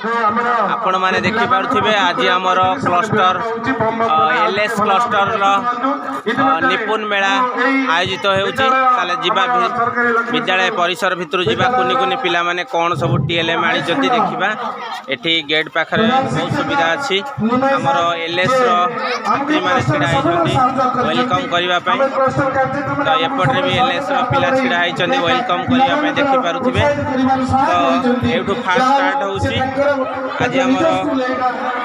आपण मैंने देखि पारुथिबे आज आमर क्लस्टर एलएस क्लस्टर निपुण मेला आयोजित होउची ताले जिबा विद्यालय परिसर भितर जिबा कुनी कुनी पिला माने कोन सब टीएलएम आनी जति देखिबा एठी गेट पाखरे बहुत सुविधा अछि आमर एलएस रो छात्री माने छिड़ा आइछन्ती वेलकम करिवा पई तो एपटरे भी एलएस रो पिला छिड़ा आइछन्ती वेलकम करिवा पई देखि पारुथिबे तो एठू फास्ट स्टार्ट होउची आज आमर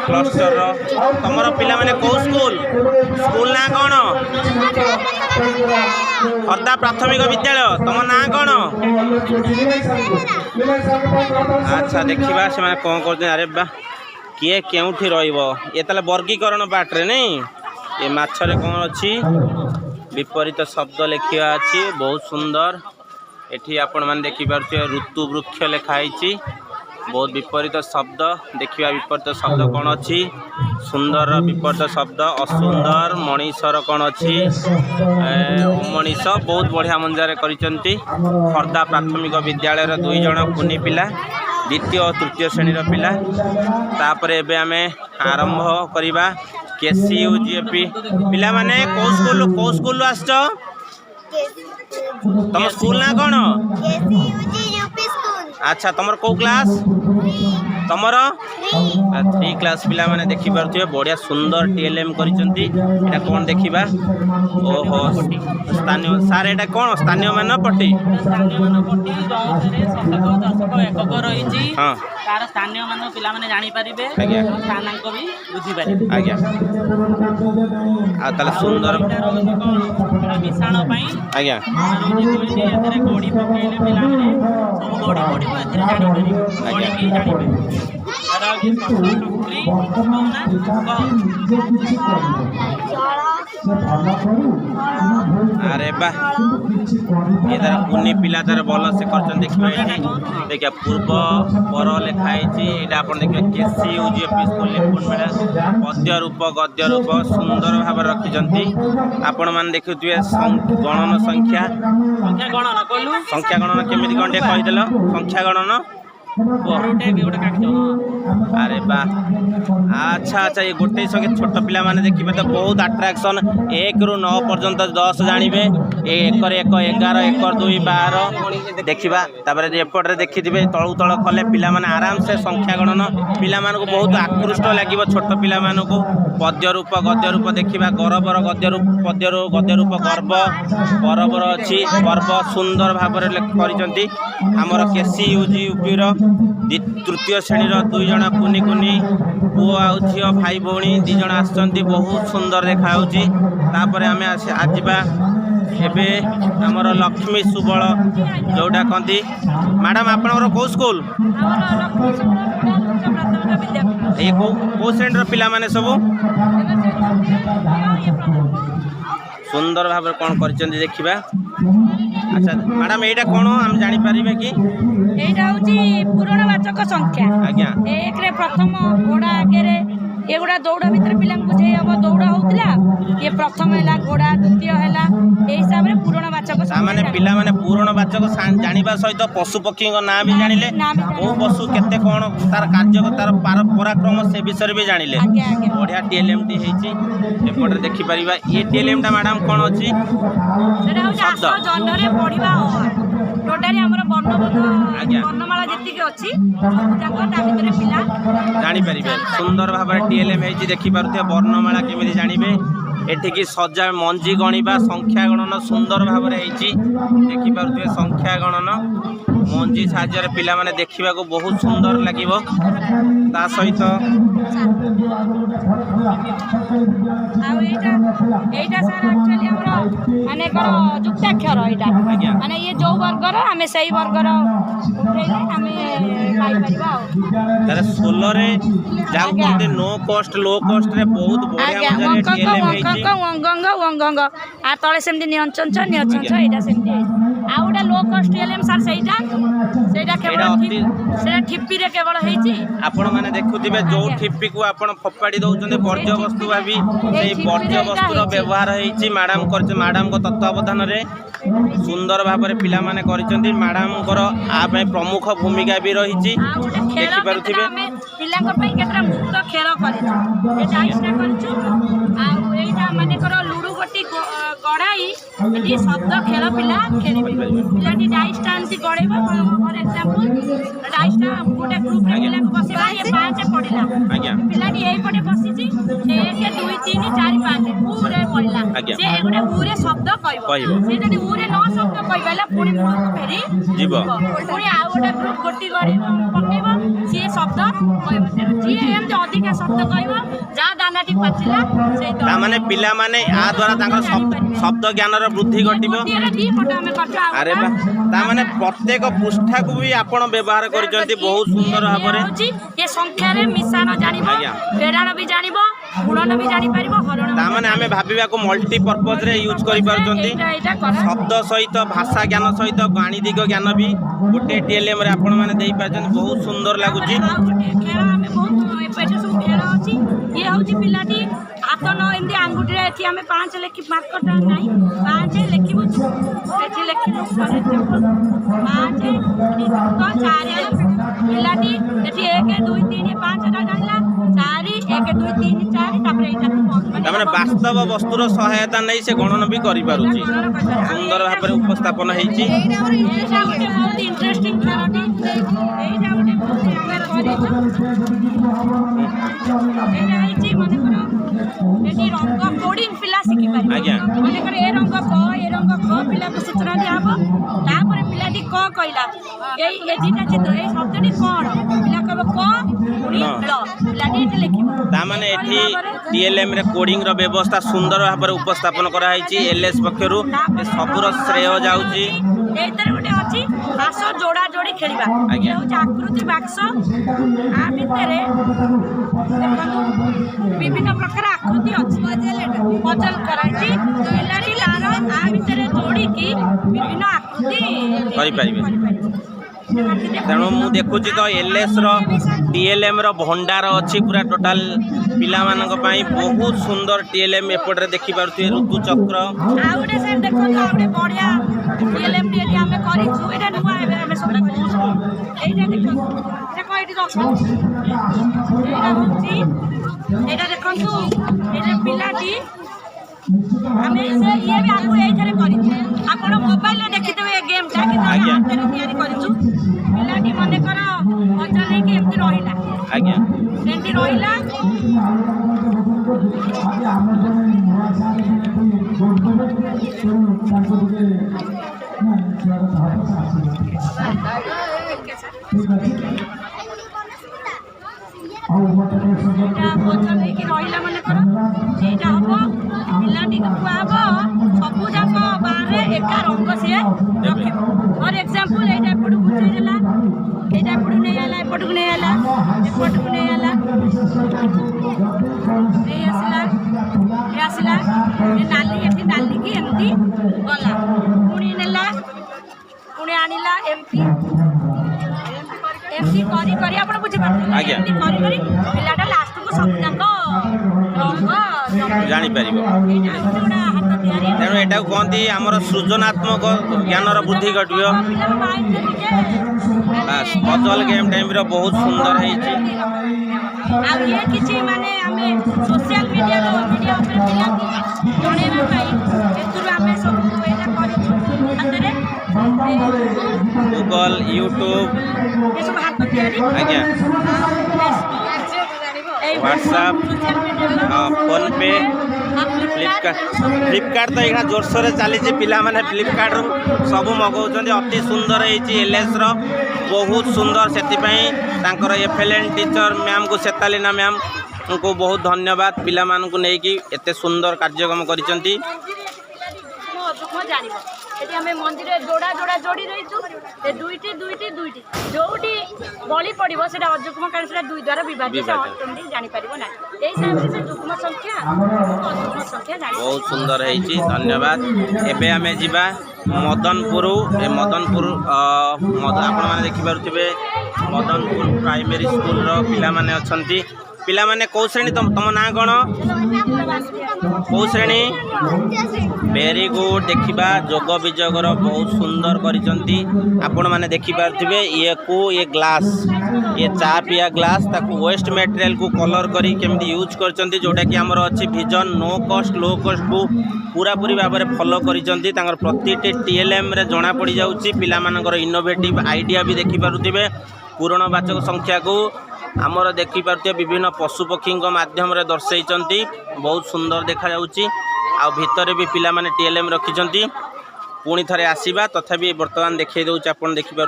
क्लस्टर तमर पिला माने को स्कूल स्कूल ना कोन खर्दा प्राथमिक विद्यालय तुम ना कौन अच्छा देखा से कौन कर अरे बा किए केउठी रहिबो ये ताले वर्गीकरण पार्ट रे नहीं ये माछरे कौन अच्छी विपरीत शब्द लिखा अच्छी बहुत सुंदर एठी आपण माने देखि पारुछे ऋतु वृक्ष लिखाई बहुत विपरीत शब्द देखिए विपरीत शब्द कौन अच्छी सुंदर विपरीत शब्द असुंदर मनीषर कौन अच्छी मनीष बहुत बढ़िया मंजारे करिसेंती खर्दा प्राथमिक विद्यालय दुई जन कुनी पिला द्वितीय और तृतीय श्रेणी पिला तापरे एबे आमे आरंभ करिबा केसीयूजीएपी पिला माने को स्कूल आछो तुम स्कूल ना कौन अच्छा तुमर को क्लास तुमर 3 क्लास पिला माने देखि पारथिबे बढ़िया सुंदर टीएलएम करिसेंती एटा कोन देखिबा ओहो स्थानीय सार एटा कोन स्थानीय मान पट्टी एकक रहिछि हां तार स्थानीय मान पिला माने जानि परिबे आज्ञा स्थानांक भी बुझि परिबे आज्ञा आ ताले सुंदर मिश्रण पई आज्ञा एतरे गोडी पकेले पिला माने सब गोडी गोडी एतरे जानि परिबे गोडी की जानिबे अरे बा ये तार कुनी पिला तार भल से करछन देखिबे देखिया पूर्व पर लिखाई एटा आपण देखिबे केसीयूजीएपी स्कूल निपुण मेला पद्य रूप गद्य रूप सुंदर भाव रखिजंती आपण मान देखुथिबे गणन संख्या गणन कहलु संख्या गणन केमिति गंडे कहि देलो संख्या गणन अरे बा अच्छा अच्छा ये गोटे संगे छोट पिला माने देखिबे तो बहुत अट्रैक्शन 1 रु 9 पर्यंत 10 जानिबे 1 1 11 1 2 12 देखिबा तापर एपट रे देखिथिबे तळु तळ कले पिला माने आराम से संख्या गणन पिला मान को बहुत आकृष्ट लागिबो छोट पिला मान को पद्य रूप गद्य रूप देखिबा गरबर गद्य रूप गद्य रूप गर्व बरबर अछि गर्व सुंदर भाव रे करिसंती हमर केसीयूजीपी रो तृतीय श्रेणी दुई जन कुनी कुनी पुओ आ झियो भाई भौणी दी जन आसचंती बहुत सुंदर देखा होची तापरे हमें आजिबा एबे हमर लक्ष्मी सुबल जोटा कहती मैडम आपनकर को स्कूल ए को श्रेणी पिला माने सब सुंदर भाव कौन कर देखा अच्छा मैडम एटा कौन हम जानी पारिबे कि एटा होची पूर्णवाचक संख्या आज्ञा एक रे प्रथम घोड़ा आगे रे एगुड़ा दौड़ भितर पिला बुझे हम दौड़ होउतला ये प्रथम हैला घोड़ा द्वितीय हैला ए हिसाब रे पूर्णवाचक संख्या माने पिला माने पूर्णवाचक जानिबा सहित पशु पक्षी को नाम भी जानिले ओ पशु केते कोन तार कार्य तार पराक्रम से विषय भी जानिले बढ़िया टीएलएम टी हेची एपटर देखि परिबा ए टीएलएम टा मैडम कोन अछि सेटा होची आसो जन्नरे पढिबा टोटाली हमर वर्णमाला जेति के अछि सब जाक ता भितर पिला जानि परिबे सुंदर भाबरे टीएलएम हेची देखि पारुते वर्णमाला केमिति जानिबे एठिकी सजा मंजी गणिबा संख्या गणन सुंदर भाबरे हेची देखि पारुते संख्या गणन मंजी साहाଯ୍ୟରେ ପିଲାମାନେ ଦେଖିବାକୁ ବହୁତ ସୁନ୍ଦର ଲାଗିବ ତା ସହିତ ଆଉ ଏଇଟା ସାର୍ एक्चुअली हमर माने कोन जुक्ताक्षर एटा माने ये जो वर्गर हमें सही वर्गर उठेले हमें पाई परिबा तारे 16 रे जाउ कोते नो कॉस्ट लो कॉस्ट रे बहुत बढ़िया मजाले टीएलएम हेची वंगंग आ तळे सेमति नियंचंच एटा सेमति आउडा लो कॉस्ट टीएलएम सर सेटा केवल सेटा ठिप्पी रे केवल हेची आपण माने देखुथिबे जो ठिप्पी को आपण फपाडी दउचंदे वर्ज्य वस्तु भाबी सेही वर्ज्य वस्तु रो व्यवहार हेची मैडम करछ मैडम को तत्वावधान रे सुंदर भाव में पिला माने करिसेंती मैडम को आ प्रमुख भूमिका भी रही देखि पारुथिबे ପିଲାଙ୍କ ପାଇଁ କେତେଟା ମୁକ୍ତ ଖେଳ କରିଛୁ ଏ ଡାଇସ୍ଟା କରିଛୁ ଆଉ ଏଇଟା ମାନେକର ଲୁଡୁ ଗୋଟି ଗଡ଼ାଇ ଏଠି ଶବ୍ଦ ଖେଳ ପିଲା ଖେଳିବେ ପିଲାଟି ଡାଇସ୍ଟା ଏମିତି ଗଡ଼େଇବ ଫର ଏକ୍ଜାମ୍ପଲ୍ ଡାଇସ୍ଟା ଗୋଟେ ଗ୍ରୁପ୍ରେ ପିଲାକୁ ବସେଇବା ଇଏ 5 ପଡ଼ିଲା ପିଲାଟି ଏଇପଟେ ବସିଛି 1 2 3 4 5 ଉରେ ପଡ଼ିଲା ସେ ଗୋଟେ ଉରେ ଶବ୍ଦ କହିବ ସେ ଯଦି ଉରେ ନ ଶବ୍ଦ କହିପାରିଲା ପୁଣି ମୂଳକୁ ଫେରି ଯିବ ପୁଣି ଆଉ ଗୋଟେ ଗ୍ରୁପ୍ ଗୋଟି ପକେଇବ ସିଏ ଶବ୍ଦ କହିବ ଯିଏ ଏମିତି ଅଧିକା ଶବ୍ଦ କହିବ ଯାହା ଦାନାଟି ପାଚିଲା ସେଇ ତାମାନେ ପିଲାମାନେ ଆ ଦ୍ୱାରା ତାଙ୍କର ଶବ୍ଦ ଜ୍ଞାନର ବୃଦ୍ଧି ଘଟିବ। ଆରେ ବା ତାମାନେ ପ୍ରତ୍ୟେକ ପୃଷ୍ଠାକୁ ବି ଆପଣ ବ୍ୟବହାର କରିଛନ୍ତି ବହୁତ ସୁନ୍ଦର ଭାବରେ। ଏ ସଂଖ୍ୟାରେ ମିଶାଣ ଜାଣିବ ଫେରାଣ ବି ଜାଣିବ ଗୁଣନ ବି ଜାଣିପାରିବ ହରଣ ତାମାନେ ଆମେ ଭାବିବାକୁ ମଲ୍ଟିପର୍ପଜରେ ୟୁଜ୍ କରିପାରୁଛନ୍ତି ଶବ୍ଦ ସହିତ ଭାଷା ଜ୍ଞାନ ସହିତ ଗାଣିତିକ ଜ୍ଞାନ ବି ଗୋଟେ TLMରେ ଆପଣମାନେ ଦେଇପାରୁଛନ୍ତି ବହୁତ ସୁନ୍ଦର ଲାଗୁଛି। ଖେଳ ଆମେ ବହୁତ ଏପଟେ ସବୁ ଖେଳ ଅଛି ଇଏ ହେଉଛି ପିଲାଟି ହାତ ନ ଏମିତି ଆଙ୍ଗୁଠିରେ ଏଠି ଆମେ 5 ଲେଖି ମାର୍କଟା ନାହିଁ 5 ଲେଖିବୁ ଏଠି ଲେଖିବୁ 5 ଏଠି 4 ପିଲାଟି ଏଠି 1 2 3 5ଟା ଜାଣିଲା 4 1 2 3 4 ତାପରେ ଏଇଟା ତାମାନେ ବାସ୍ତବ ବସ୍ତୁର ସହାୟତା ନେଇ ସେ ଗଣନ ବି କରିପାରୁଛି ସୁନ୍ଦର ଭାବରେ ଉପସ୍ଥାପନ ହେଇଛି। ଏଇଟା ଗୋଟେ ବହୁତ ଇଣ୍ଟରେଷ୍ଟିଂ ଖେଳଟି ଏଇଟା ଗୋଟେ ଆମେ କରିଛୁ ଏଇଟା ହେଇଛି ମନେକର ଏଠି ରଙ୍ଗ କୋଡ଼ିଂ ପିଲା ଶିଖିପାରିବେ ମନେକର ଏ ରଙ୍ଗ କ ଏ ରଙ୍ଗ ଖ ପିଲାକୁ ସୂଚନା ଦିଆହବ ତାପରେ ପିଲାଟି କ କହିଲା ଏଇ ଦିଟା ଚିତ୍ର ଏଇ ଶବ୍ଦଟି କ'ଣ ପିଲା କହିବ କ ପୁଣି ଳ ପିଲାଟି ଏଠି ଲେଖିବ ତାମାନେ ଏଠି TLMରେ କୋଡ଼ିଂର ବ୍ୟବସ୍ଥା ସୁନ୍ଦର ଭାବରେ ଉପସ୍ଥାପନ କରାଯାଇଛି LS ପକ୍ଷରୁ ଏ ସବୁର ଶ୍ରେୟ ଯାଉଛି। ଏଇଥିରେ ଗୋଟେ ଅଛି ବାକ୍ସ ଯୋଡ଼ା ଯୋଡ଼ି ଖେଳିବା ଇଏ ହେଉଛି ଆକୃତି ବାକ୍ସ ଆ ଭିତରେ ଦେଖନ୍ତୁ ବିଭିନ୍ନ ପ୍ରକାର ଆକୃତି ଅଛି ପଜଲ କରାଯାଇଛି ପିଲାଟି ତାର ଆ ଭିତରେ ଯୋଡ଼ିକି ବିଭିନ୍ନ ଆକୃତି କରିପାରିବେ। ତେଣୁ ମୁଁ ଦେଖୁଛି ତ LSର TLMର ଭଣ୍ଡାର ଅଛି ପୁରା ଟୋଟାଲ ପିଲାମାନଙ୍କ ପାଇଁ ବହୁତ ସୁନ୍ଦର TLM ଏପଟରେ ଦେଖିପାରୁଥିବେ ଋତୁଚକ୍ର ଆଉ ଗୋଟେ ସାର୍ ଦେଖନ୍ତୁ ଆଉ ଗୋଟେ ବଢ଼ିଆ TLM ଏଠି ଆମେ କରିଛୁ ଏଇଟା ନୂଆ ଏବେ ଆମେ ସବୁ କରିଛୁ ଏଇଟା ଦେଖନ୍ତୁ ଦେଖ ଏଇଠି ଦର୍ଶନ୍ତୁ ଏଇଟା ହେଉଛି ଏଇଟା ଦେଖନ୍ତୁ ଏଇଟା ପିଲାଟି ଆମେ ସେ ଇଏ ବି ଆମକୁ ଏଇଥିରେ କରିଛୁ ଆପଣ ମୋବାଇଲରେ ଦେଖିଦେବେ ଏ ଗେମ୍ଟା କିନ୍ତୁ ଆମେ ହାତରେ ତିଆରି କରିଛୁ ପିଲାଟି ମନେକର ମଜା ନେଇକି ଏମିତି ରହିଲା ଏମିତି ରହିଲା ନେଇକି ରହିଲା ମନେକର ସେଇଟା ହବ ପିଲାଟିକୁ କୁହାହବ ସବୁ ଯାକ ବାହାରେ ଏକା ରଙ୍ଗ ସିଏ ରଖିବ ଫର ଏକ୍ଜାମ୍ପଲ୍ ଏଇଟା ଏପଟକୁ ବୁଝେଇ ଦେଲା ଏଇଟା ଏପଟକୁ ନେଇ ଆଇଲା ଏପଟକୁ ନେଇ ଆଇଲା ଏପଟକୁ ନେଇ ଆଇଲା ନେଇ ଆସିଲା ଏ ନାଲି ଏଠି ନାଲିକି ଏମିତି ଗଲା ପୁଣି ନେଲା ପୁଣି ଆଣିଲା ଏମିତି କରି କରି ଆପଣ ବୁଝିପାରୁଛନ୍ତି ଏମିତି କରି କରି ପିଲାଟା ଲାଷ୍ଟକୁ ସବୁ ଯାକ ରଙ୍ଗ ଜାଣିପାରିବ। ତେଣୁ ଏଟାକୁ କହନ୍ତି ଆମର ସୃଜନାତ୍ମକ ଜ୍ଞାନର ବୃଦ୍ଧି ଘଟିବ। ପଜଲ ଗେମ୍ ଟାଇମ୍ର ବହୁତ ସୁନ୍ଦର ହେଇଛି। ଆଉ ଇଏ କିଛି ମାନେ ଆମେ ସୋସିଆଲ ମିଡ଼ିଆ ଉପରେ ପିଲାଙ୍କୁ ଜଣେଇବା ପାଇଁ ଏଥିରୁ ଆମେ ସବୁ ଏଇଟା କରିଛୁ ହାତରେ ଗୁଗଲ ୟୁଟ୍ୟୁବ ଏସବୁ ହାତ ତିଆରି ହ୍ୱାଟ୍ସଆପ୍ ଫୋନ୍ପେ ଫ୍ଲିପକାର୍ଟ ତ ଏଇଟା ଜୋରସୋରରେ ଚାଲିଛି ପିଲାମାନେ ଫ୍ଲିପକାର୍ଟରୁ ସବୁ ମଗାଉଛନ୍ତି ଅତି ସୁନ୍ଦର ହେଇଛି LSର ବହୁତ ସୁନ୍ଦର ସେଥିପାଇଁ ତାଙ୍କର FLN ଟିଚର ମ୍ୟାମ୍କୁ ସେତାଲିନା ମ୍ୟାମ୍ଙ୍କୁ ବହୁତ ଧନ୍ୟବାଦ ପିଲାମାନଙ୍କୁ ନେଇକି ଏତେ ସୁନ୍ଦର କାର୍ଯ୍ୟକ୍ରମ କରିଛନ୍ତି। ଏଠି ଆମେ ମନ୍ଦିରରେ ଯୋଡ଼ା ଯୋଡ଼ା ଯୋଡ଼ି ଦେଇଛୁ ଏ ଦୁଇଟି ଯୋଉଠି ବଳି ପଡ଼ିବ ସେଇଟା ଅଯୁଗ୍ମ କାରଣ ସେଇଟା 2 ଦ୍ୱାରା ବିଭାଜିତ ଅଟୋମେଟିକ୍ ଜାଣିପାରିବ ନାହିଁ ଏଇ ହିସାବରେ ସେ ଯୁଗ୍ମ ସଂଖ୍ୟା ଅଯୁଗ୍ମ ସଂଖ୍ୟା ଜାଣିବ। ବହୁତ ସୁନ୍ଦର ହେଇଛି ଧନ୍ୟବାଦ। ଏବେ ଆମେ ଯିବା ମଦନପୁର ଏ ମଦନପୁର ଆପଣମାନେ ଦେଖିପାରୁଥିବେ ମଦନପୁର ପ୍ରାଇମେରୀ ସ୍କୁଲର ପିଲାମାନେ ଅଛନ୍ତି ପିଲାମାନେ କୋଉ ଶ୍ରେଣୀ ତମ ନାଁ କ'ଣ କୋଉ ଶ୍ରେଣୀ ଭେରି ଗୁଡ୍ ଦେଖିବା ଯୋଗ ବିଯୋଗର ବହୁତ ସୁନ୍ଦର କରିଛନ୍ତି ଆପଣମାନେ ଦେଖିପାରୁଥିବେ ଇଏ ଗ୍ଲାସ୍ ये चा पिया ग्लास ताकू वेस्ट मटेरियल को कलर करी केमती यूज करचंती जोटा कि हमर अछि vision no cost low cost को पूरा पूरी भाव में फॉलो करिसंती तांगर प्रतिटी टीएलएम रे जणा पड़ी जाउची पिला मानकर इनोवेटिव आइडिया भी देखि पारुथिबे पूर्णवाचक संख्या को हमर देखि पारुथिबे विभिन्न पशु पक्षी माध्यम रे दर्शाइचंती बहुत सुंदर देखा जाउची आ भितर भी पिला माने टीएलएम रखिचंती पुणी थे आसवा तथापि बर्तमान देखा दूचे आप देखिपे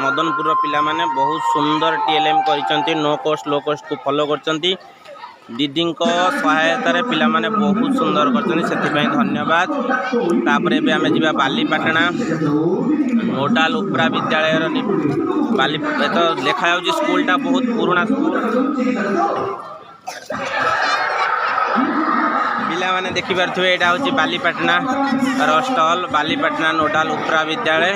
मदनपुर पिला माने बहुत सुंदर टीएलएम कर नो कॉस्ट लो कॉस्ट को फॉलो कर दीदी सहायतार पिला माने बहुत सुंदर कर धन्यवाद तापर आम जा बालीपाटना नोडाल उपरा विद्यालय बाली तो देखा स्कूलटा बहुत पुराना स्कूल पिला माने देखि पारथुवे एटा होची बालीपाटना स्टॉल बालीपाटना नोडाल उपरा विद्यालय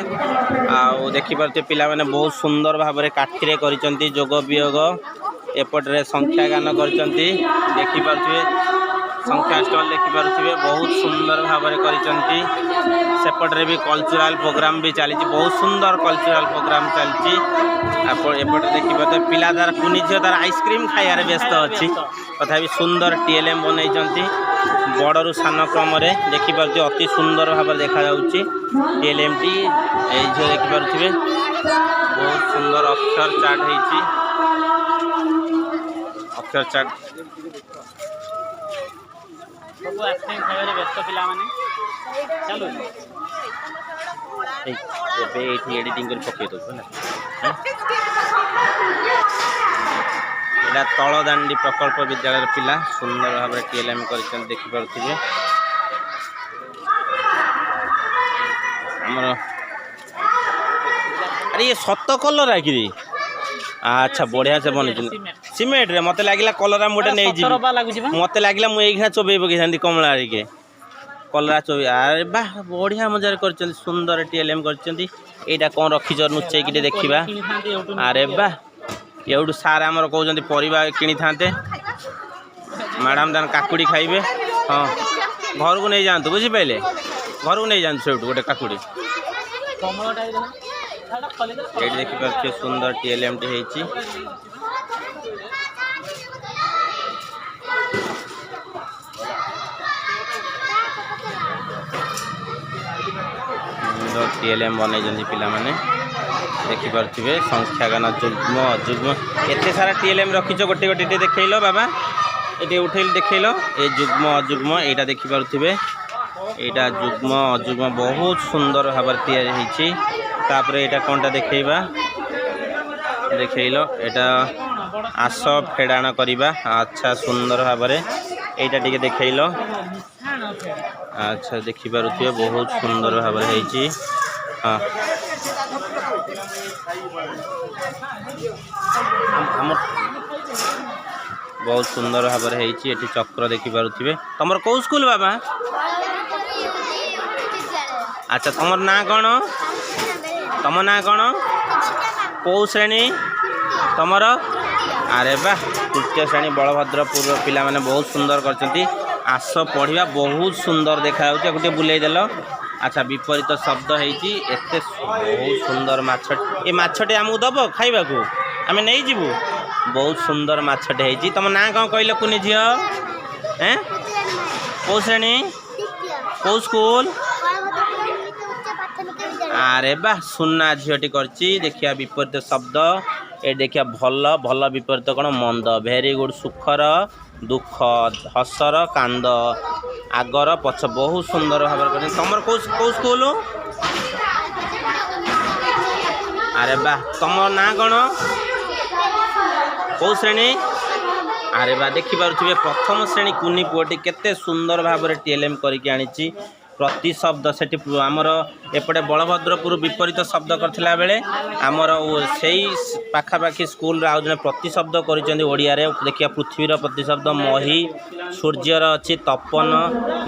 आ देखि पारथुवे पिला माने बहुत सुंदर भाव में काठीरे करिसंती जोग वियोग एपटरे संख्या गान करिसंती देखि पारथुवे संख्या स्टॉल देखि पारथुवे बहुत सुंदर भाव में करिसंती सेपटरे भी कल्चरल प्रोग्राम भी चली बहुत सुंदर कल्चरल प्रोग्राम चलती एपटे देखि पारथुवे पिला दार कुनी झियो तार आइसक्रीम खाइबार व्यस्त अछि तथापि सुंदर टीएलएम बनैचंती बड़रू सान क्रम देखिपे अति सुंदर भाव देखा टीएलएम टी झील देखिपे बहुत सुंदर अक्षर चार्ट होती अक्षर चार्ट व्यस्त पिला चलो एडिटिंग कर पकई दो तलदांडी प्रकल्प विद्यालय पिला सुंदर भाव में टीएलएम कर देखिपे अरे ये सत कलर है कि अच्छा बढ़िया से बन सीमेंट रे मत लगे कलर गोटे नहीं मत लगे मुझे चोबई पकई कमला के कलरा चोबई अरे बाह बढ़िया मजार कर सुंदर टीएलएम करटा कौन रखी नुचेक देखा अरे बाह एवढू सार आमर कहते परिवा किनी था मैडम दान काकुड़ी खाइबे हाँ घर को नहीं जातु बुझिपारे घर को नहीं जातु से गोटे काकुड़ी ये देखिए सुंदर टीएलएम टी होती टीएलएम बनई पिला माने देखिपे संख्या गान जुग्म जुग्म एत सारा टीएलएम रखीच गोटे गोटे देखल बाबा ये उठेल देखल ये जुग्म अजुग्म यहाँ देखिपे यहाँ जुग्म अजुग्म बहुत सुंदर भाव तैयारी तापर यहाँ कौनटा देखा देखल यहाँ आस फेड़ाण करवा अच्छा सुंदर भाव में यहाँ टी देखल अच्छा देखिपे बहुत सुंदर भाव में हाँ बहुत सुंदर भाव में ये चक्र देखिपे तुम कौ स्कूल बाबा अच्छा तुम ना कौन तुम ना कौन कौ श्रेणी तुमर अरे बा तृतीय श्रेणी बलभद्रपुर पिला माने बहुत सुंदर करछंती आस पढ़िया बहुत सुंदर देखा गोटे बुले देल अच्छा विपरीत शब्द होती एते बहुत सुंदर माछ ये माछटे आमको दब खाइबा को आमे नहीं जीवु बहुत सुंदर माछटे होती तुम ना कौन कहल कुनी झील हैं कौ श्रेणी कौ स्कूल अरे बा सुना झीटी करची देखिया विपरीत शब्द ये देखिया भल भल विपरीत कौन मंद भेरी गुड सुखर दुख हसर कांद आगर पछ बहुत सुंदर भाव में तुम कौ स्कूल अरे बा तुम ना कौन कौ श्रेणी अरे बा देखिपे प्रथम श्रेणी कुनी पुअटी केते सुंदर भाव में टीएलएम करके आनी प्रति शब्द से आमर एपटे बलभद्रपुर विपरीत शब्द करथिला बेले आमर से पाखापाखि स्कूल आउ जने प्रति शब्द करिया देखिए पृथ्वीर प्रति शब्द मही सूर्यर अच्छी तपन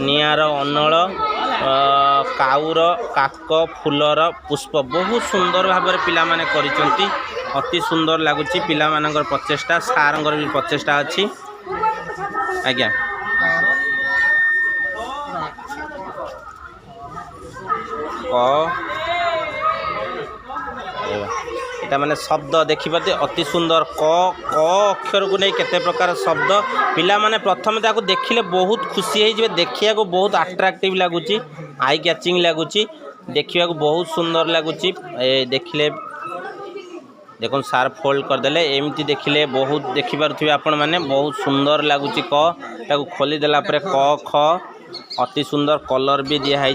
निआर अनल काउर काक फूलर पुष्प बहुत सुंदर भाव में पिला माने करिसंती अति सुंदर लगुच पिला मानकर प्रचेष्टा सारंगर भी प्रचेष्टा अच्छी आज्ञा এটা মানে শব্দ দেখিপারে অতি সুন্দর ক ক অক্ষরକୁ নেই কেতে প্রকার শব্দ পিলামানে প্রথমে তাকে দেখিলে বহুত খুশি হয়ে দেখিବାକୁ বহুত আট্রাক্টিভ লাগুচি আই ক্যাচিং লাগুচি দেখিବାକୁ বহুত সুন্দর লাগুচি দেখিলে দেখুন সার ফোল্ড করদেলে এমতি দেখিলে বহুত দেখিপারে আপন মানে বহুত সুন্দর লাগুচি ক তাকে খোলি দেলা পরে ক খ অতি সুন্দর কলর भी दिया है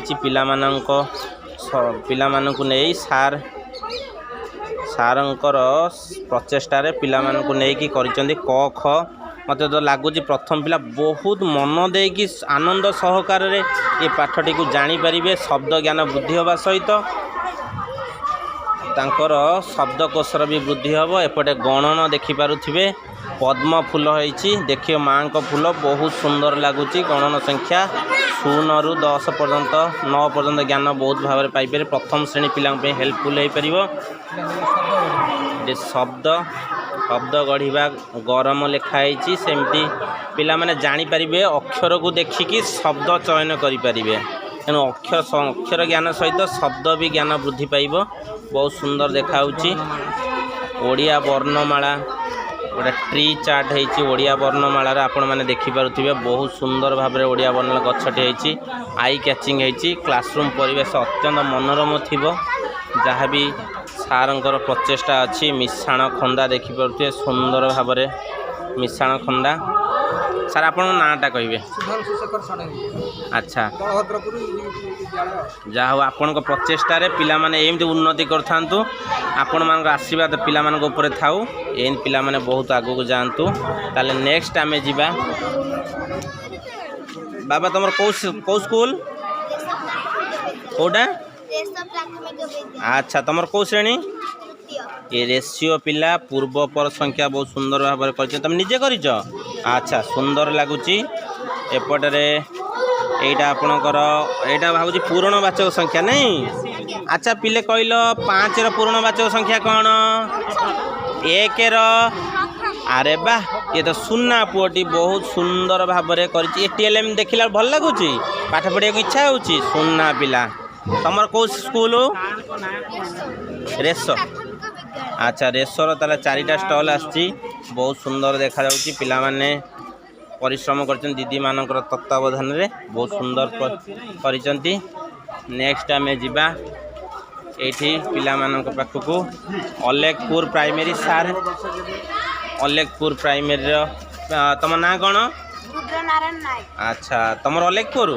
पिलामानंकु नहीं सारंकर प्रचेष्टार पिलामानंकु नहीं करिसेंती क ख मते तो लगुच प्रथम पिला बहुत मन देकी आनंद सहकार ये पाठटी को जानी पारिबे शब्द ज्ञान बुद्धि होगा सहित तांकर शब्दकोशर भी वृद्धि हम एपटे गणन देखिपारुथिबे पद्म फूल होइछि देखिए माँ को फूल बहुत सुंदर लगुच गणन संख्या 0 ରୁ 10 पर्यंत 9 पर्यंत ज्ञान बहुत भाव में पाइपर प्रथम श्रेणी पिला हेल्पफुल हो पार शब्द शब्द गढ़ा गरम लिखाई सेमती पिला माने जानी पारिबे अक्षर को देखिकी शब्द चयन करें तेणु अक्षर ज्ञान सहित शब्द भी ज्ञान वृद्धि पाइब बहुत सुंदर देखाऊँची ओडिया वर्णमाला गोटे ट्री चार्ट होती ओडिया वर्णमालार आपण मैंने देखिपे बहुत सुंदर भाव में ओडिया वर्णमाला गछटी होती आई कैचिंग होती क्लासरूम परिवेश अत्यंत मनोरम थी जहाँ भी सारंकर प्रचेष्टा अच्छी मिशाण खंदा देखिपे सुंदर भाव में मिशाण खंदा सार आप नाटा कहे अच्छा जहाँ आपण प्रचेष्टार पिला माने एमती उन्नति करथांतु आपण मान आशीर्वाद पिला मान ऊपर थाउ एन पिला माने बहुत आगु को जानतु ताले नेक्स्ट आमे जिबा बाबा तुम कौ स्कूल कौटा अच्छा तुम कौ श्रेणी ये रेशियो पिला पूर्व पर संख्या बहुत सुंदर भाव में कर तुम निजे कर अच्छा सुंदर लगुच एपटे यहाँ आपणकर यहाँ भाव पूर्णवाचक संख्या नहीं अच्छा पिले कहल 5 पूर्णवाचक संख्या कौन 1 अरे वाह ये तो सुना पुअटी बहुत सुंदर भाव में कर TLM देखला भल लगुच पाठ पढ़ा इच्छा हो सुना पिला तुम कौ स्कूल रेस अच्छा रेसर ताला 4टा स्टल आसी बहुत सुंदर देखा जाउची पिला माने परिश्रम करछन दीदी मानकर तत्वावधान रे बहुत सुंदर करिसंती नेक्स्ट आमे जिबा एठी पिला मानक पाखकू अलेखपुर प्राइमरी सार अलेखपुर प्राइमरी तुम ना कौन रुद्रनारायण नायक अच्छा तुम अलेखपुर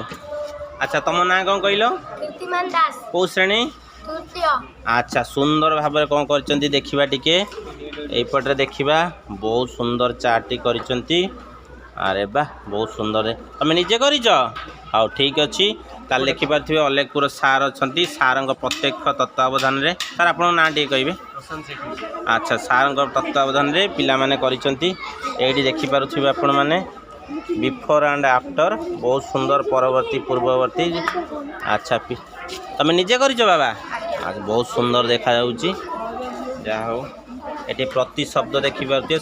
अच्छा तुम ना कौन कहलो कीर्तिमान दास कौ श्रेणी तृतीय अच्छा सुंदर भाव में कौन करचंती देखिबा टिके एपटे देखिबा बहुत सुंदर चार्टी करिसंती अरे वाह बहुत सुंदर तुम निजे करिच हाँ ठीक अच्छी ताल देखिपारे अलेखपुर सार अच्छा सारंग प्रत्यक्ष तत्वावधान रे सार आप ना टे कहे अच्छा सारंग तत्वावधान रे पिला माने करिसंती एठी देखिपारे आपण माने बिफोर एंड आफ्टर बहुत सुंदर परवर्ती पूर्ववर्ती अच्छा तुम निजे कर बाबा आज बहुत सुंदर देखा जाउची जहाँ हो ये प्रति शब्द देखिपारे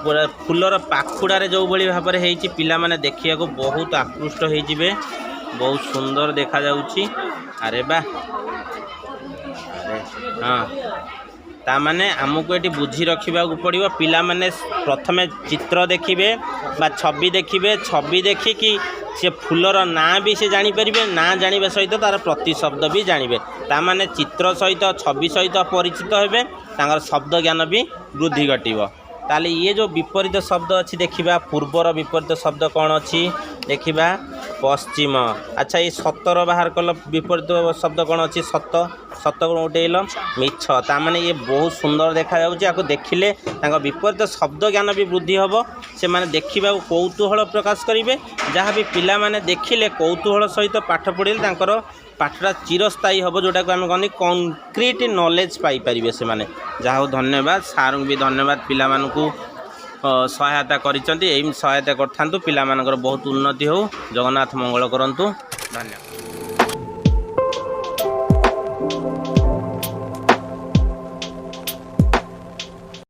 पूरा फूलर पाखुड़ारे जो भाई भाव में होती पिला माने देखिया को बहुत आकृष्ट होइजिबे बहुत सुंदर देखा जाउची अरे बा अरे हाँ तामाने आमको ये बुझी रखा पड़ो पिला माने प्रथमे चित्र देखिए बा छवि देखिए छवि देखिकी सी फूलर ना भी से जानीपर ना जाना सहित तार प्रति शब्द भी जानवे तामाने चित्र सहित छवि सहित परिचित होबे तांगर शब्द ज्ञान भी वृद्धि घटिब ताले ये जो विपरीत शब्द अच्छी देखा पूर्वर विपरीत शब्द कौन अच्छी देखा पश्चिम अच्छा ये 17 बाहर कल विपरीत शब्द कौन अच्छी सत सत उठेल मिछ ताने ये बहुत सुंदर देखा जाऊँ देखिले विपरीत शब्द ज्ञान भी वृद्धि हम से माने देखा कौतूहल प्रकाश करेंगे जहाँ भी पिला माने देखिले कौतूहल सहित पाठ पढ़े पाठटा चिरस्थायी हम जोटा को आम कहते कंक्रीट नॉलेज पाइपर से माने जहाँ धन्यवाद सार भी धन्यवाद पिला मानकु सहायता करिसेंती एम सहायता करथांतु पिला मानकर बहुत उन्नति हो जगन्नाथ मंगल करंतु धन्यवाद।